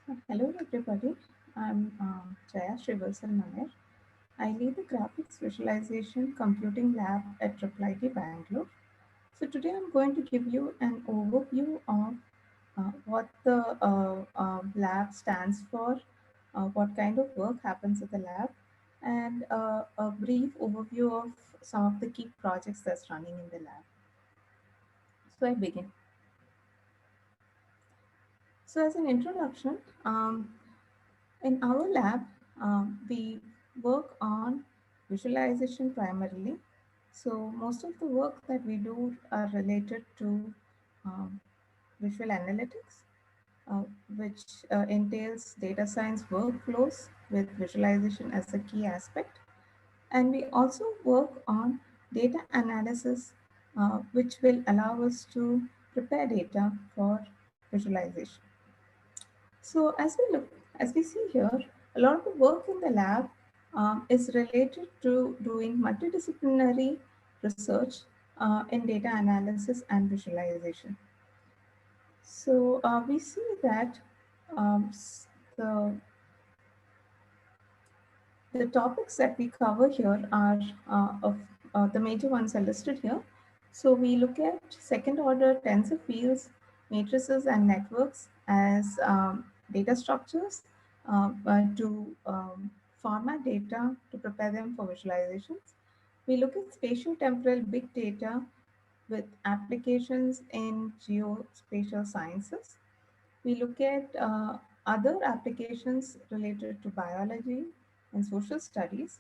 Hello everybody, I'm Jaya Sreevalsan Nair. I lead the Graphics Visualization Computing Lab at IIIT Bangalore. So today I'm going to give you an overview of what the lab stands for, what kind of work happens at the lab, and a brief overview of some of the key projects that's running in the lab. So I begin. So as an introduction, in our lab, we work on visualization primarily. So most of the work that we do are related to um, visual analytics, uh, which entails data science workflows with visualization as a key aspect. And we also work on data analysis, which will allow us to prepare data for visualization. So as we see here, a lot of the work in the lab is related to doing multidisciplinary research in data analysis and visualization. So we see that um, s- the the topics that we cover here are of the major ones are listed here. So we look at second order tensor fields, matrices, and networks as data structures to format data to prepare them for visualizations. We look at spatial temporal big data with applications in geospatial sciences. We look at other applications related to biology and social studies.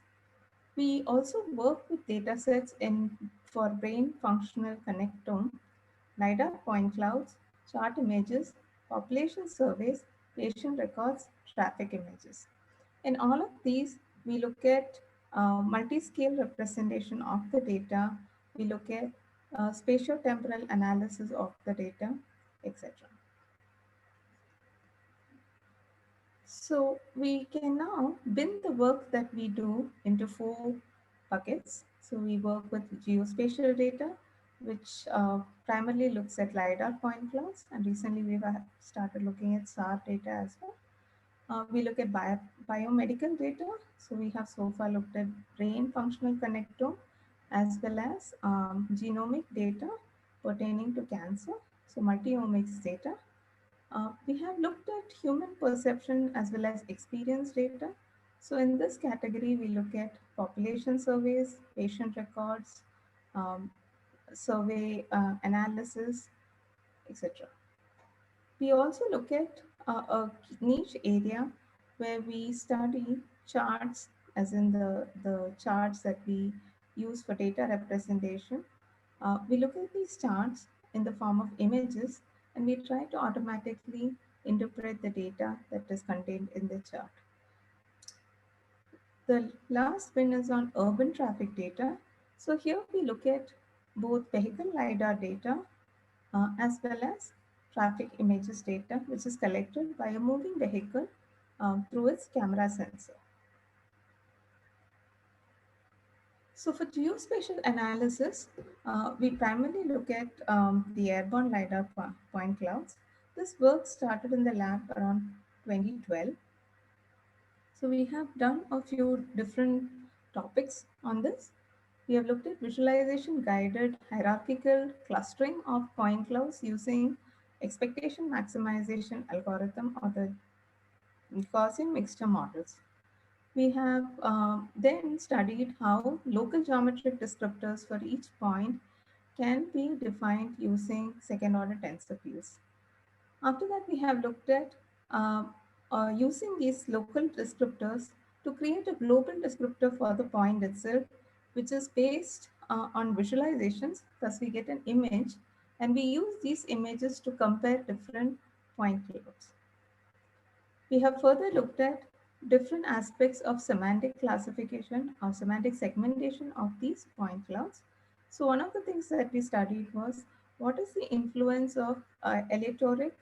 We also work with data sets for brain functional connectome, LiDAR point clouds, chart images, population surveys, patient records, traffic images. In all of these, we look at multi-scale representation of the data. We look at spatio-temporal analysis of the data, etc. So we can now bin the work that we do into four buckets. So we work with geospatial data, which primarily looks at LiDAR point clouds, and recently we've started looking at SAR data as well. We look at biomedical data. So we have so far looked at brain functional connectome as well as genomic data pertaining to cancer. So multi-omics data. We have looked at human perception as well as experience data. So, in this category, we look at population surveys, patient records, um, survey analysis, etc. We also look at a niche area where we study charts, as in the charts that we use for data representation. We look at these charts in the form of images and we try to automatically interpret the data that is contained in the chart. The last one is on urban traffic data. So here we look at both vehicle LiDAR data as well as traffic images data, which is collected by a moving vehicle through its camera sensor. So for geospatial analysis, we primarily look at the airborne LiDAR point clouds. This work started in the lab around 2012. So we have done a few different topics on this. We have looked at visualization guided hierarchical clustering of point clouds using expectation maximization algorithm or the Gaussian mixture models. We have then studied how local geometric descriptors for each point can be defined using second order tensor fields. After that, we have looked at uh, using these local descriptors to create a global descriptor for the point itself, which is based on visualizations. Thus, we get an image, and we use these images to compare different point clouds. We have further looked at different aspects of semantic classification or semantic segmentation of these point clouds. So one of the things that we studied was what is the influence of aleatoric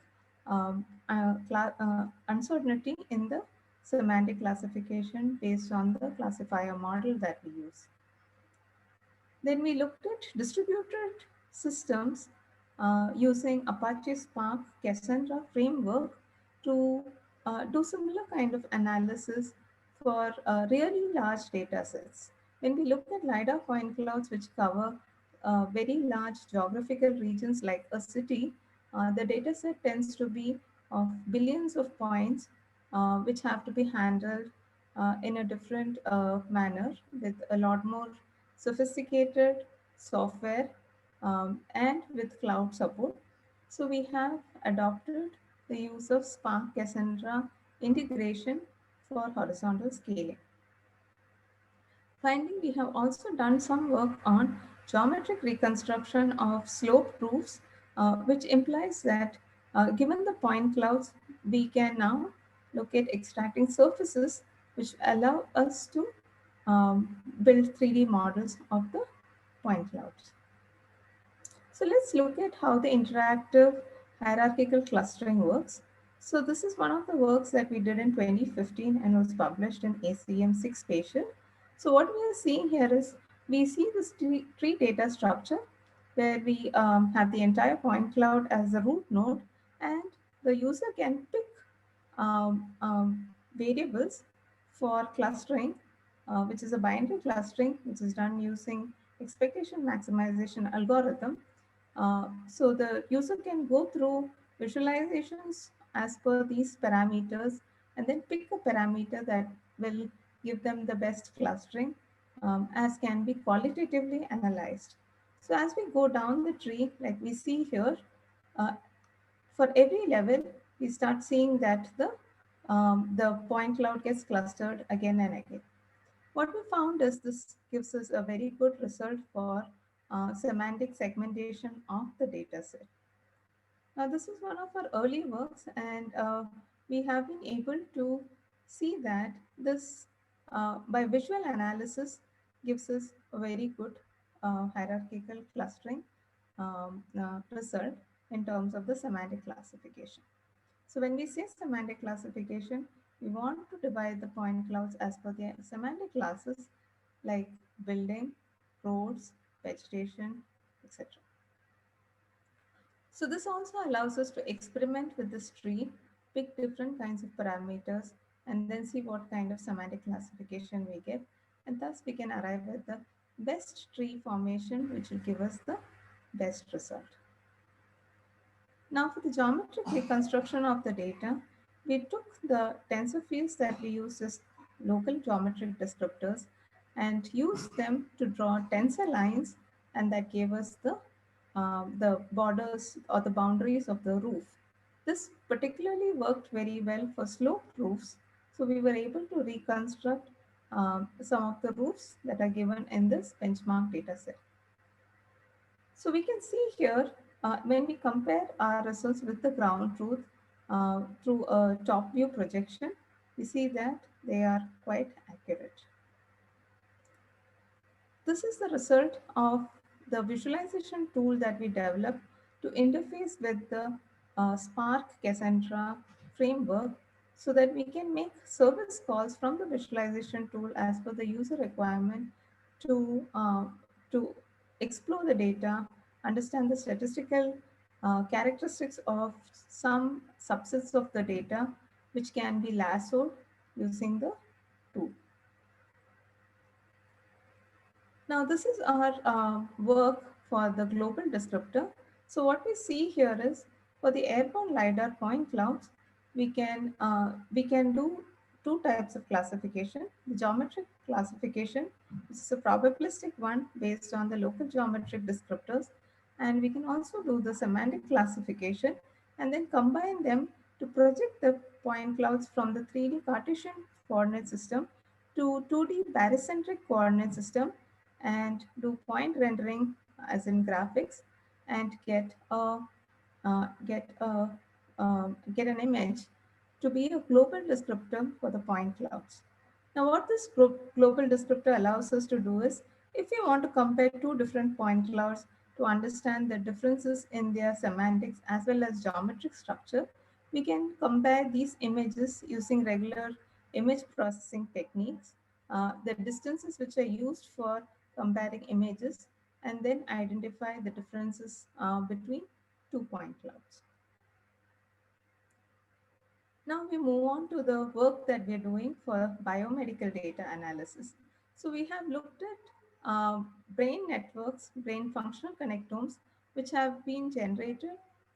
uncertainty in the semantic classification based on the classifier model that we use. Then we looked at distributed systems using Apache Spark Cassandra framework to do similar kind of analysis for really large data sets. When we look at LiDAR point clouds, which cover very large geographical regions like a city, the data set tends to be of billions of points, which have to be handled in a different manner with a lot more sophisticated software and with cloud support. So we have adopted the use of Spark Cassandra integration for horizontal scaling. Finally, we have also done some work on geometric reconstruction of slope proofs, which implies that given the point clouds, we can now look at extracting surfaces which allow us to build 3D models of the point clouds. So let's look at how the interactive hierarchical clustering works. So this is one of the works that we did in 2015 and was published in ACM 6 Spatial. So what we are seeing here is we see this tree data structure where we have the entire point cloud as the root node, and the user can pick variables for clustering, which is a binary clustering, which is done using expectation maximization algorithm. So the user can go through visualizations as per these parameters and then pick a parameter that will give them the best clustering, as can be qualitatively analyzed. So as we go down the tree, like we see here, uh, for every level, we start seeing that the point cloud gets clustered again and again. What we found is this gives us a very good result for semantic segmentation of the data set. Now, this is one of our early works, and we have been able to see that this, by visual analysis, gives us a very good hierarchical clustering result in terms of the semantic classification. So when we say semantic classification, we want to divide the point clouds as per their semantic classes like building, roads, vegetation, etc. So this also allows us to experiment with this tree, pick different kinds of parameters, and then see what kind of semantic classification we get. And thus we can arrive at the best tree formation, which will give us the best result. Now for the geometric reconstruction of the data, we took the tensor fields that we used as local geometric descriptors and used them to draw tensor lines, and that gave us the borders or the boundaries of the roof. This particularly worked very well for sloped roofs, so we were able to reconstruct some of the roofs that are given in this benchmark dataset. So we can see here, when we compare our results with the ground truth through a top view projection, we see that they are quite accurate. This is the result of the visualization tool that we developed to interface with the Spark Cassandra framework, so that we can make service calls from the visualization tool as per the user requirement to explore the data, understand the statistical characteristics of some subsets of the data, which can be lassoed using the tool. Now, this is our work for the global descriptor. So what we see here is for the airborne LiDAR point clouds, we can do two types of classification. The geometric classification, which is a probabilistic one based on the local geometric descriptors, and we can also do the semantic classification and then combine them to project the point clouds from the 3D Cartesian coordinate system to 2D barycentric coordinate system, and do point rendering as in graphics, and get an image to be a global descriptor for the point clouds. Now, what this global descriptor allows us to do is, if we want to compare two different point clouds to understand the differences in their semantics as well as geometric structure, we can compare these images using regular image processing techniques, the distances which are used for comparing images, and then identify the differences between two point clouds. Now we move on to the work that we're doing for biomedical data analysis. So we have looked at brain networks, brain functional connectomes, which have been generated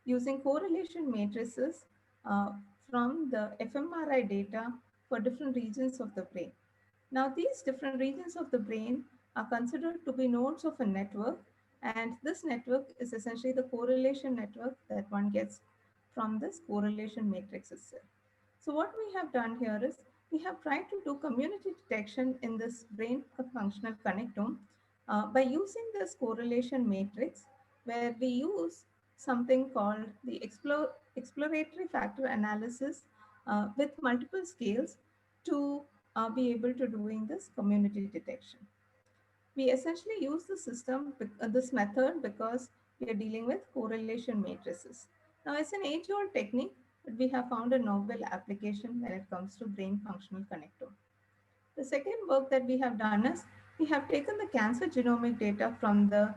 using correlation matrices uh, from the fMRI data for different regions of the brain. Now, these different regions of the brain are considered to be nodes of a network, and this network is essentially the correlation network that one gets from this correlation matrix itself. So, what we have done here is we have tried to do community detection in this brain functional connectome by using this correlation matrix, where we use something called the exploratory factor analysis with multiple scales to be able to doing this community detection. We essentially use the this method because we are dealing with correlation matrices. Now, it's an age-old technique, but we have found a novel application when it comes to brain functional connectome. The second work that we have done is we have taken the cancer genomic data from the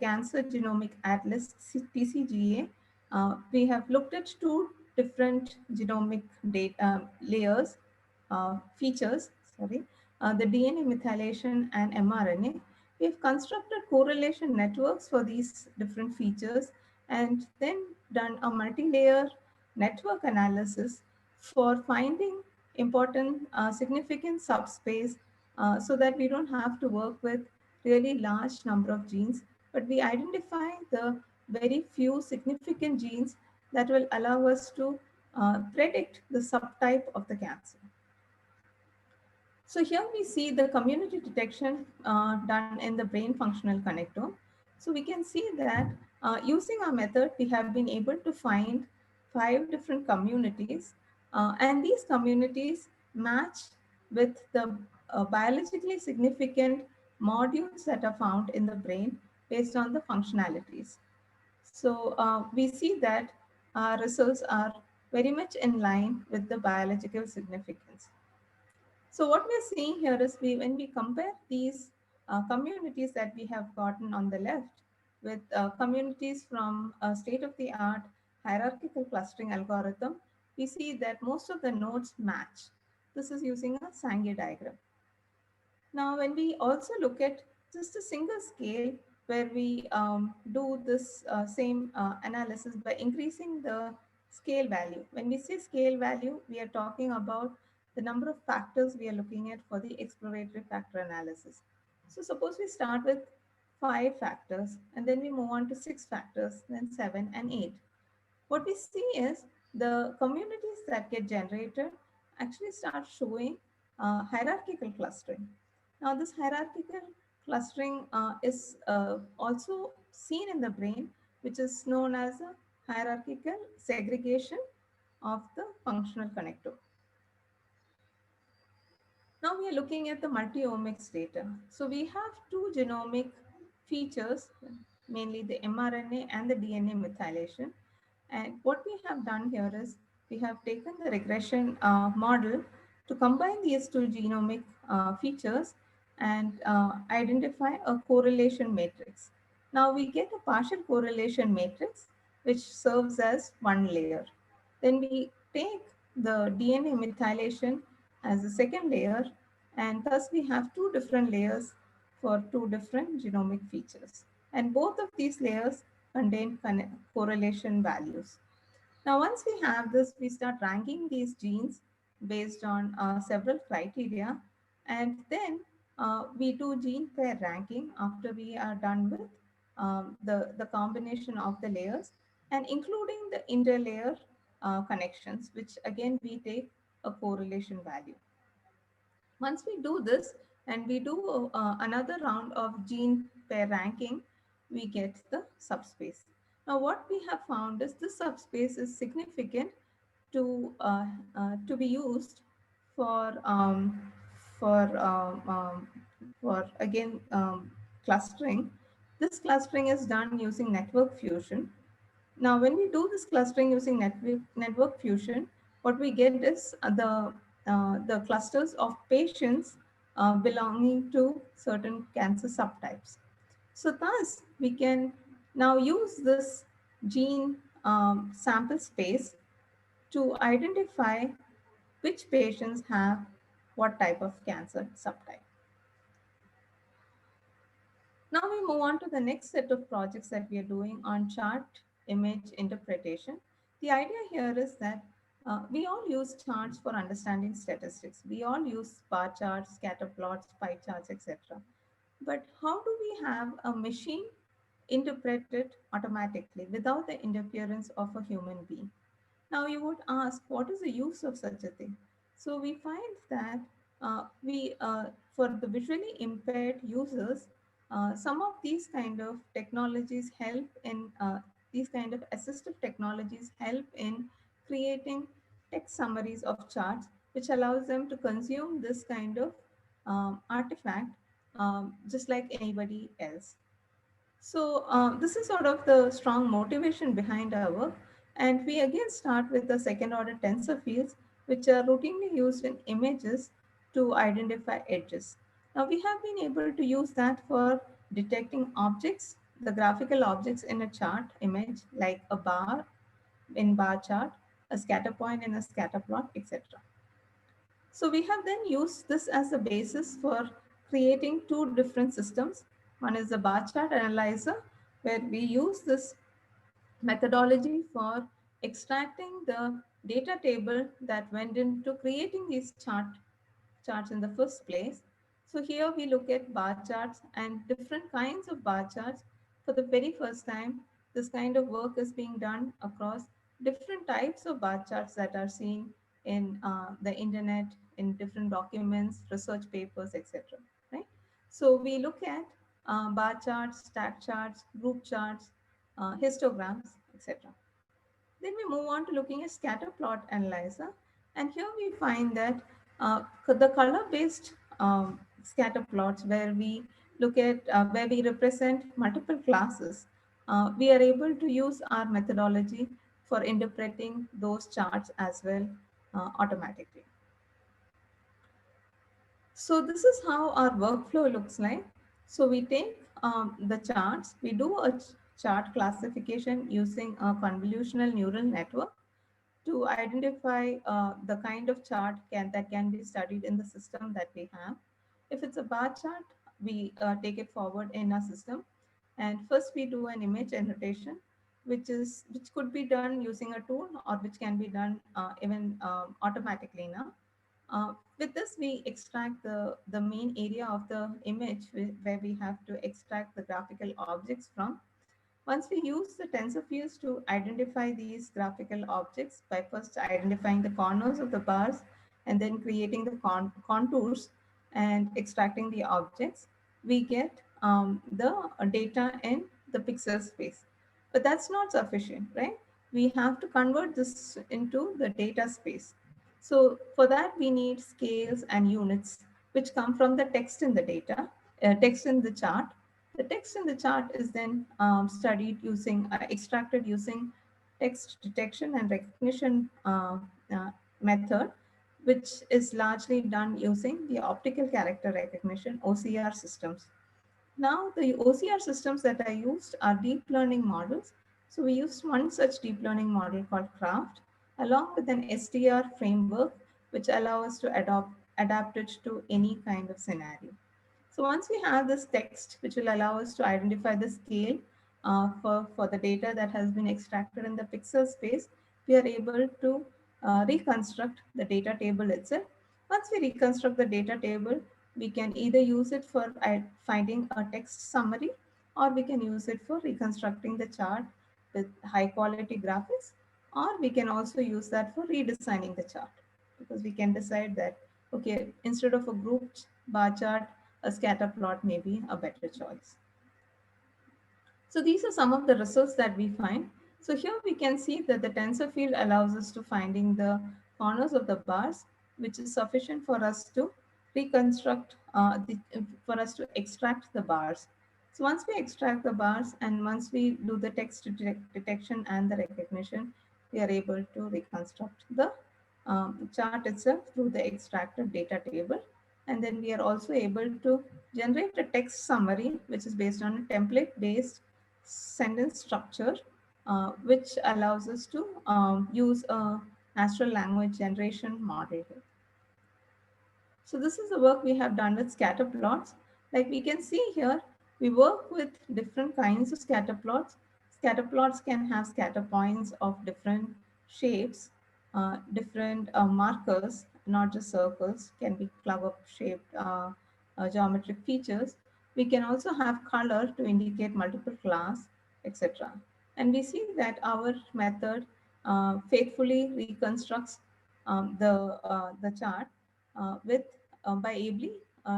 Cancer Genomic Atlas (TCGA). We have looked at two different genomic data layers features. Sorry, the DNA methylation and mRNA. We have constructed correlation networks for these different features and then done a multi-layer network analysis for finding important significant subspace so that we don't have to work with really large number of genes, but we identify the very few significant genes that will allow us to predict the subtype of the cancer. So here we see the community detection done in the brain functional connectome. So we can see that using our method, we have been able to find 5 different communities, and these communities match with the biologically significant modules that are found in the brain based on the functionalities. So we see that our results are very much in line with the biological significance. So what we're seeing here is when we compare these communities that we have gotten on the left with communities from a state-of-the-art hierarchical clustering algorithm, we see that most of the nodes match. This is using a Sanger diagram. Now, when we also look at just a single scale where we do this same analysis by increasing the scale value. When we say scale value, we are talking about the number of factors we are looking at for the exploratory factor analysis. So suppose we start with 5 factors and then we move on to 6 factors, then 7 and 8. What we see is the communities that get generated actually start showing hierarchical clustering. Now, this hierarchical clustering is also seen in the brain, which is known as a hierarchical segregation of the functional connectome. Now we are looking at the multi-omics data. So we have two genomic features, mainly the mRNA and the DNA methylation. And what we have done here is we have taken the regression model to combine these two genomic features and identify a correlation matrix. Now we get a partial correlation matrix which serves as one layer. Then we take the DNA methylation as a second layer, and thus we have two different layers for two different genomic features. And both of these layers contain correlation values. Now, once we have this, we start ranking these genes based on several criteria, and then we do gene pair ranking after we are done with the combination of the layers and including the interlayer connections, which again we take a correlation value. Once we do this and we do another round of gene pair ranking, we get the subspace. Now, what we have found is this subspace is significant to be used for for um, um, for again clustering. This clustering is done using network fusion. Now, when we do this clustering using network fusion, what we get is the clusters of patients belonging to certain cancer subtypes. So, thus, we can now use this gene sample space to identify which patients have what type of cancer subtype. Now we move on to the next set of projects that we are doing on chart image interpretation. The idea here is that we all use charts for understanding statistics. We all use bar charts, scatter plots, pie charts, etc. But how do we have a machine interpret it automatically without the interference of a human being? Now you would ask, what is the use of such a thing? So we find that for the visually impaired users, some of these kind of technologies help in these kind of assistive technologies help in creating text summaries of charts, which allows them to consume this kind of artifact just like anybody else. So this is sort of the strong motivation behind our work. And we again start with the second order tensor fields, which are routinely used in images to identify edges. Now we have been able to use that for detecting objects, the graphical objects in a chart image, like a bar in bar chart, a scatter point in a scatter plot, etc. So we have then used this as a basis for creating two different systems. One is the bar chart analyzer, where we use this methodology for extracting the data table that went into creating these charts in the first place. So here we look at bar charts and different kinds of bar charts. For the very first time, this kind of work is being done across different types of bar charts that are seen in the internet, in different documents, research papers, etc. Right? So we look at bar charts, stack charts, group charts, histograms, etc. Then we move on to looking at scatter plot analyzer. And here we find that the color-based scatter plots where we represent multiple classes, we are able to use our methodology for interpreting those charts as well automatically. So this is how our workflow looks like. So we take the charts, we do a chart classification using a convolutional neural network to identify the kind of chart that can be studied in the system that we have. If it's a bar chart, we take it forward in our system. And first we do an image annotation, which could be done using a tool or which can be done even automatically now. With this, we extract the main area of the image where we have to extract the graphical objects from. Once we use the tensor fields to identify these graphical objects by first identifying the corners of the bars and then creating the contours and extracting the objects, we get the data in the pixel space. But that's not sufficient, right? We have to convert this into the data space. So for that, we need scales and units, which come from the text in the text in the chart. The text in the chart is then extracted using text detection and recognition method, which is largely done using the optical character recognition OCR systems. Now, the OCR systems that are used are deep learning models. So we used one such deep learning model called Craft, along with an STR framework, which allows us to adapt it to any kind of scenario. So once we have this text, which will allow us to identify the scale for the data that has been extracted in the pixel space, we are able to reconstruct the data table itself. Once we reconstruct the data table, we can either use it for finding a text summary, or we can use it for reconstructing the chart with high quality graphics, or we can also use that for redesigning the chart, because we can decide that, okay, instead of a grouped bar chart, a scatter plot may be a better choice. So these are some of the results that we find. So here we can see that the tensor field allows us to finding the corners of the bars, which is sufficient for us to reconstruct, for us to extract the bars. So once we extract the bars and once we do the text detection and the recognition, we are able to reconstruct the chart itself through the extracted data table. And then we are also able to generate a text summary, which is based on a template based sentence structure, which allows us to use a natural language generation model. So this is the work we have done with scatter plots. Like we can see here, we work with different kinds of scatter plots. Scatter plots can have scatter points of different shapes, different markers, not just circles, can be flower shaped geometric features. We can also have color to indicate multiple class, etc. And we see that our method faithfully reconstructs the chart with by ably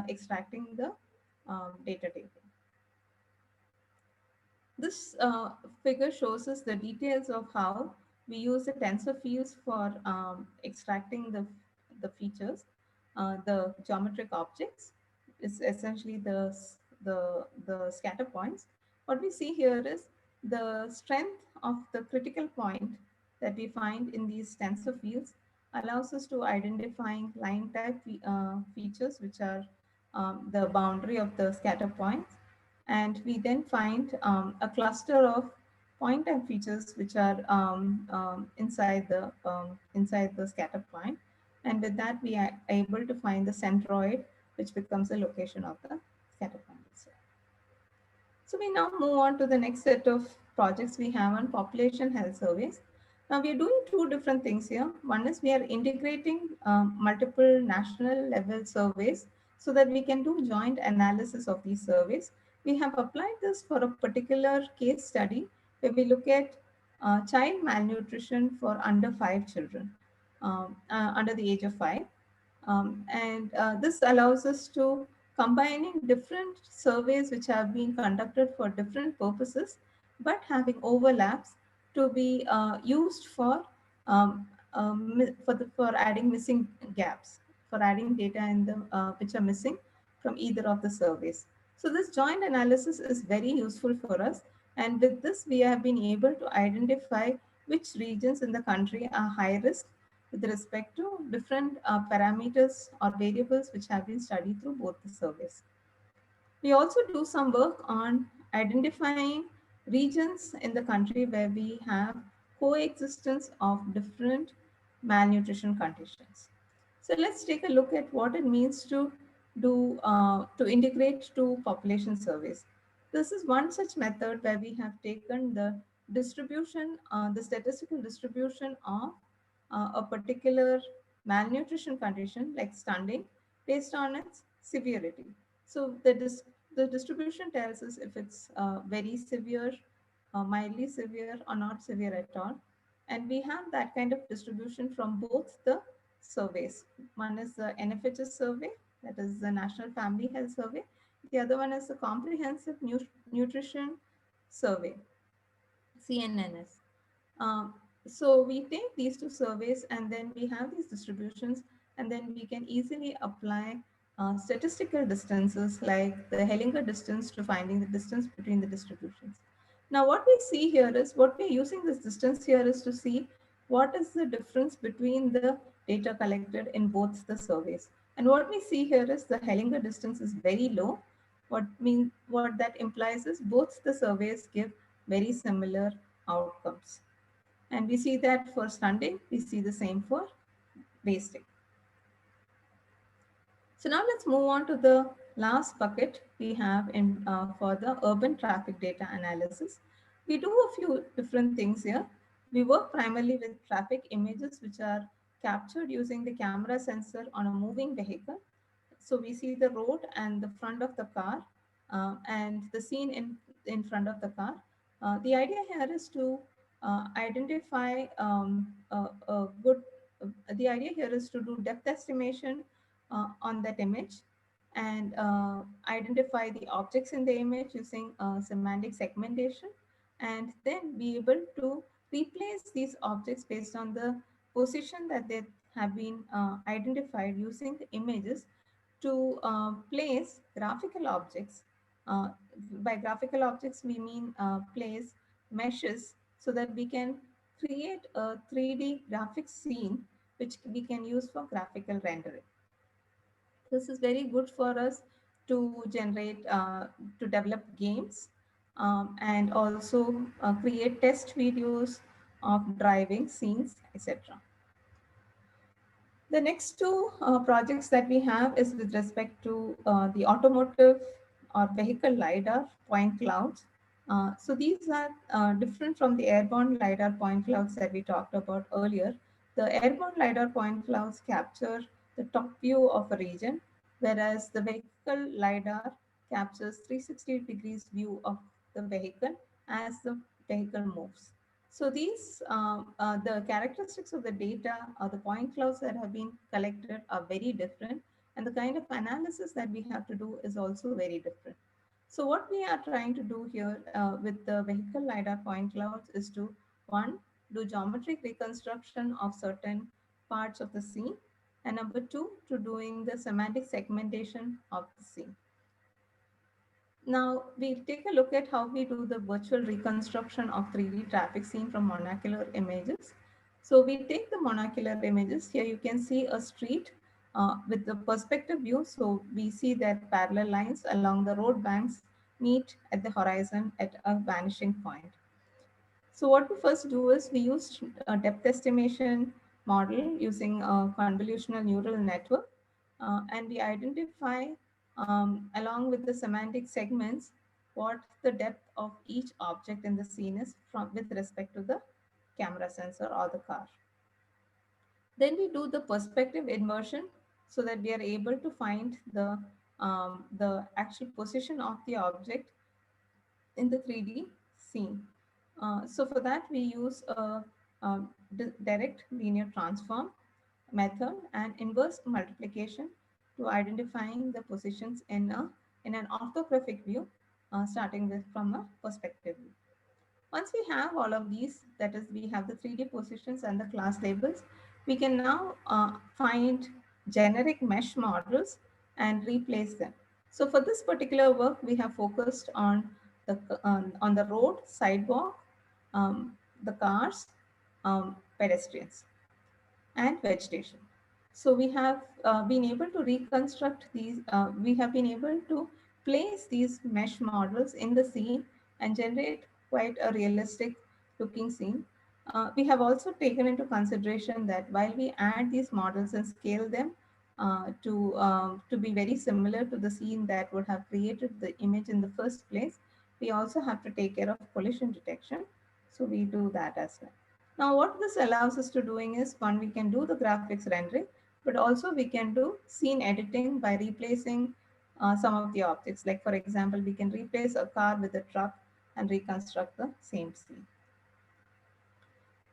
extracting the data table. This figure shows us the details of how we use the tensor fields for extracting the features, the geometric objects. Is essentially the scatter points. What we see here is the strength of the critical point that we find in these tensor fields allows us to identifying line type features, which are the boundary of the scatter points, and we then find a cluster of point type features which are inside the scatter point, and with that we are able to find the centroid, which becomes the location of the scatter point itself. So we now move on to the next set of projects we have on population health surveys. Now we are doing two different things here. One is we are integrating multiple national level surveys so that we can do joint analysis of these surveys. We have applied this for a particular case study where we look at child malnutrition for under 5 children, under the age of 5. And this allows us to combining different surveys which have been conducted for different purposes, but having overlaps to be used for adding missing gaps, for adding data in the which are missing from either of the surveys. So this joint analysis is very useful for us, and with this we have been able to identify which regions in the country are high risk with respect to different parameters or variables which have been studied through both the surveys. We also do some work on identifying regions in the country where we have coexistence of different malnutrition conditions. So let's take a look at what it means to to integrate two population surveys. This is one such method where we have taken the distribution, the statistical distribution of a particular malnutrition condition like stunting based on its severity. So the distribution tells us if it's very severe, mildly severe, or not severe at all. And we have that kind of distribution from both the surveys. One is the NFHS survey, that is the National Family Health Survey. The other one is the Comprehensive Nutrition Survey, CNNS. Um, so we take these two surveys and then we have these distributions, and then we can easily apply statistical distances like the Hellinger distance to finding the distance between the distributions. Now what we see here is, what we're using this distance here is to see what is the difference between the data collected in both the surveys. And what we see here is the Hellinger distance is very low. What that implies is both the surveys give very similar outcomes. And we see that for stunting, we see the same for wasting. So now let's move on to the last bucket we have in for the urban traffic data analysis. We do a few different things here. We work primarily with traffic images which are captured using the camera sensor on a moving vehicle. So we see the road and the front of the car, and the scene in front of the car. The idea here is to identify a good. The idea here is to do depth estimation on that image, and identify the objects in the image using semantic segmentation, and then be able to replace these objects based on the position that they have been identified using the images to place graphical objects. Uh, by graphical objects, we mean place meshes so that we can create a 3D graphic scene which we can use for graphical rendering. This is very good for us to generate, to develop games, and also create test videos of driving scenes, etc. The next two projects that we have is with respect to the automotive or vehicle LiDAR point clouds. So these are different from the airborne LiDAR point clouds that we talked about earlier. The airborne LiDAR point clouds capture the top view of a region, whereas the vehicle LiDAR captures 360 degrees view of the vehicle as the vehicle moves. So these, the characteristics of the data or the point clouds that have been collected are very different, and the kind of analysis that we have to do is also very different. So what we are trying to do here with the vehicle LiDAR point clouds is to, one, do geometric reconstruction of certain parts of the scene, and number two, to doing the semantic segmentation of the scene. Now we'll take a look at how we do the virtual reconstruction of 3D traffic scene from monocular images. So we take the monocular images. Here you can see a street with the perspective view. So we see that parallel lines along the road banks meet at the horizon at a vanishing point. So what we first do is we use a depth estimation model using a convolutional neural network, and we identify along with the semantic segments what the depth of each object in the scene is from with respect to the camera sensor or the car. Then we do the perspective inversion so that we are able to find the actual position of the object in the 3D scene. So for that, we use a direct linear transform method and inverse multiplication to identifying the positions in an orthographic view, starting with from a perspective view. Once we have all of these, that is, we have the 3D positions and the class labels, we can now find generic mesh models and replace them. So for this particular work, we have focused on the road, sidewalk, the cars, pedestrians and vegetation. So we have been able to reconstruct these, we have been able to place these mesh models in the scene and generate quite a realistic looking scene. We have also taken into consideration that while we add these models and scale them to be very similar to the scene that would have created the image in the first place, we also have to take care of collision detection. So we do that as well. Now, what this allows us to doing is, one, we can do the graphics rendering, but also we can do scene editing by replacing some of the objects. Like for example, we can replace a car with a truck and reconstruct the same scene.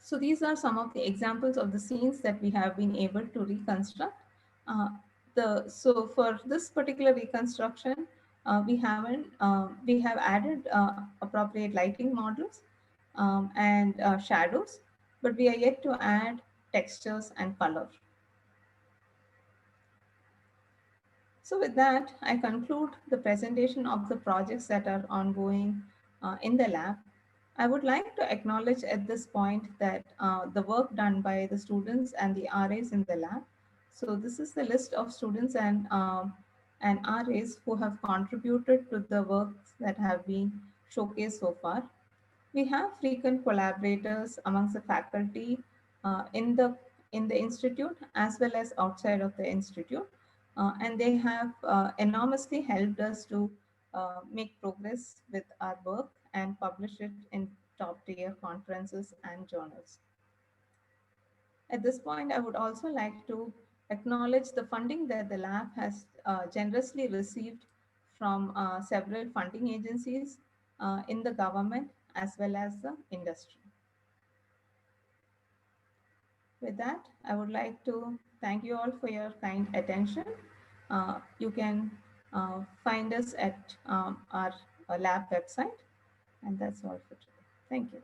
So these are some of the examples of the scenes that we have been able to reconstruct. Uh, so for this particular reconstruction, we have added appropriate lighting models and shadows, but we are yet to add textures and color. So with that, I conclude the presentation of the projects that are ongoing in the lab. I would like to acknowledge at this point that the work done by the students and the RAs in the lab. So this is the list of students and RAs who have contributed to the works that have been showcased so far. We have frequent collaborators amongst the faculty uh, in the in the institute as well as outside of the institute, and they have enormously helped us to make progress with our work and publish it in top tier conferences and journals. At this point, I would also like to acknowledge the funding that the lab has generously received from several funding agencies in the government as well as the industry. With that, I would like to thank you all for your kind attention. You can find us at our lab website, and that's all for today. Thank you.